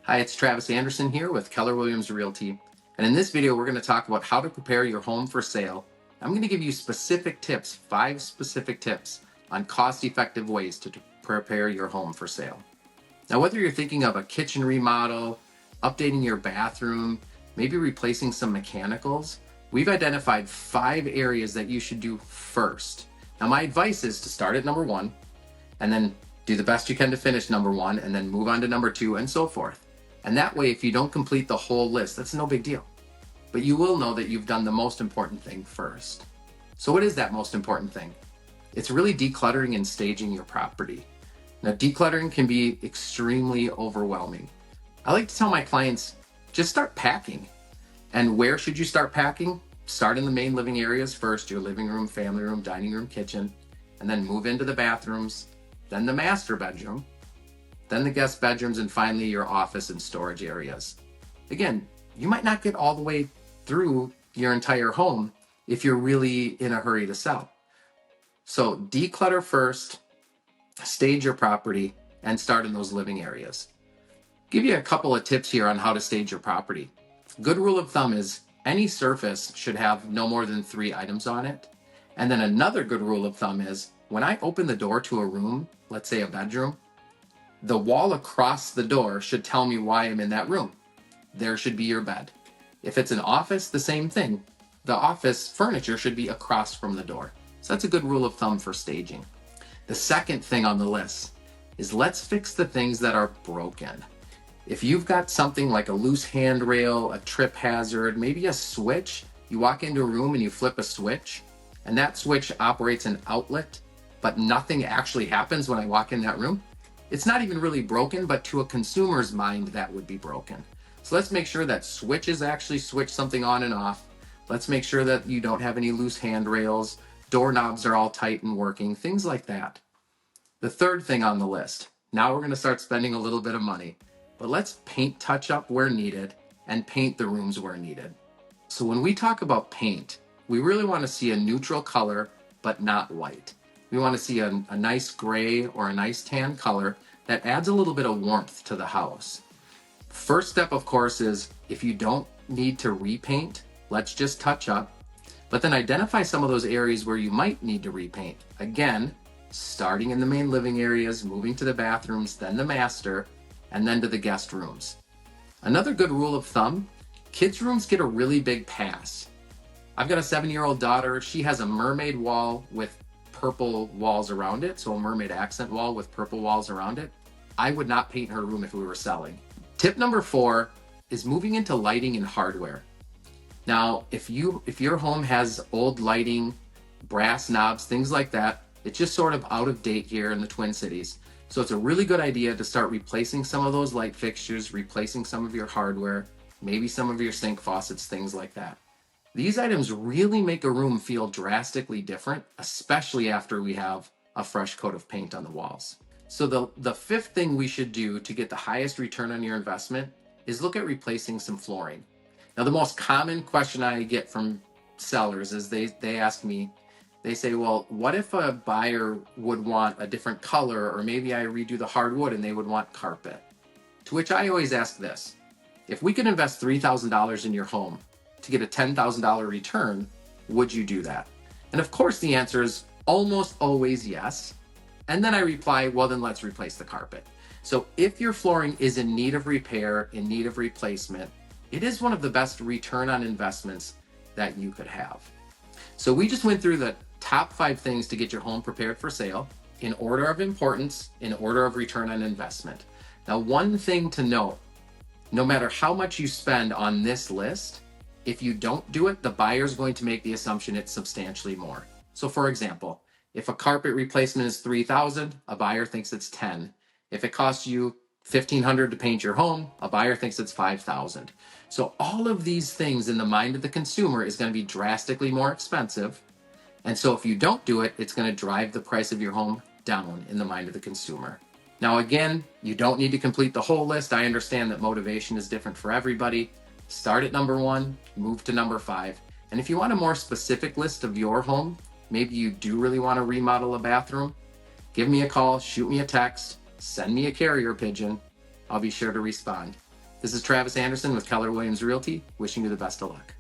Hi, it's Travis Anderson here with Keller Williams Realty. And in this video, we're going to talk about how to prepare your home for sale. I'm going to give you specific tips, 5 specific tips on cost-effective ways to prepare your home for sale. Now, whether you're thinking of a kitchen remodel, updating your bathroom, maybe replacing some mechanicals, we've identified 5 areas that you should do first. Now, my advice is to start at number 1, and then do the best you can to finish number 1, and then move on to number 2, and so forth. And that way, if you don't complete the whole list, that's no big deal. But you will know that you've done the most important thing first. So what is that most important thing? It's really decluttering and staging your property. Now, decluttering can be extremely overwhelming. I like to tell my clients, just start packing. And where should you start packing? Start in the main living areas first, your living room, family room, dining room, kitchen, and then move into the bathrooms, then the master bedroom, then the guest bedrooms, and finally your office and storage areas. Again, you might not get all the way through your entire home if you're really in a hurry to sell. So declutter first, stage your property, and start in those living areas. Give you a couple of tips here on how to stage your property. Good rule of thumb is any surface should have no more than 3 items on it. And then another good rule of thumb is when I open the door to a room, let's say a bedroom, the wall across the door should tell me why I'm in that room. There should be your bed. If it's an office, the same thing. The office furniture should be across from the door. So that's a good rule of thumb for staging. The second thing on the list is let's fix the things that are broken. If you've got something like a loose handrail, a trip hazard, maybe a switch, you walk into a room and you flip a switch, and that switch operates an outlet, but nothing actually happens when I walk in that room. It's not even really broken, but to a consumer's mind, that would be broken. So let's make sure that switches actually switch something on and off. Let's make sure that you don't have any loose handrails, doorknobs are all tight and working, things like that. The third thing on the list, now we're gonna start spending a little bit of money, but let's paint touch up where needed and paint the rooms where needed. So when we talk about paint, we really wanna see a neutral color, but not white. We want to see a nice gray or a nice tan color that adds a little bit of warmth to the house. First step, of course, is if you don't need to repaint, let's just touch up, but then identify some of those areas where you might need to repaint. Again, starting in the main living areas, moving to the bathrooms, then the master, and then to the guest rooms. Another good rule of thumb, kids' rooms get a really big pass. I've got a 7-year-old daughter. She has a mermaid wall with purple walls around it, so a mermaid accent wall with purple walls around it. I would not paint her room if we were selling. Tip number 4 is moving into lighting and hardware. Now, if your home has old lighting, brass knobs, things like that, it's just sort of out of date here in the Twin Cities. So it's a really good idea to start replacing some of those light fixtures, replacing some of your hardware, maybe some of your sink faucets, things like that. These items really make a room feel drastically different, especially after we have a fresh coat of paint on the walls. So the 5th thing we should do to get the highest return on your investment is look at replacing some flooring. Now, the most common question I get from sellers is they ask me, they say, well, what if a buyer would want a different color, or maybe I redo the hardwood and they would want carpet? To which I always ask this, if we could invest $3,000 in your home to get a $10,000 return, would you do that? And of course, the answer is almost always yes. And then I reply, well, then let's replace the carpet. So if your flooring is in need of repair, in need of replacement, it is one of the best return on investments that you could have. So we just went through the top 5 things to get your home prepared for sale in order of importance, in order of return on investment. Now, one thing to note, no matter how much you spend on this list, if you don't do it, the buyer's going to make the assumption it's substantially more. So for example, if a carpet replacement is $3,000, a buyer thinks it's $10,000. If it costs you $1,500 to paint your home, a buyer thinks it's $5,000. So all of these things in the mind of the consumer is going to be drastically more expensive. And so if you don't do it, it's going to drive the price of your home down in the mind of the consumer. Now, again, you don't need to complete the whole list. I understand that motivation is different for everybody. Start at number 1, move to number 5. And if you want a more specific list of your home, maybe you do really want to remodel a bathroom, give me a call, shoot me a text, send me a carrier pigeon. I'll be sure to respond. This is Travis Anderson with Keller Williams Realty, wishing you the best of luck.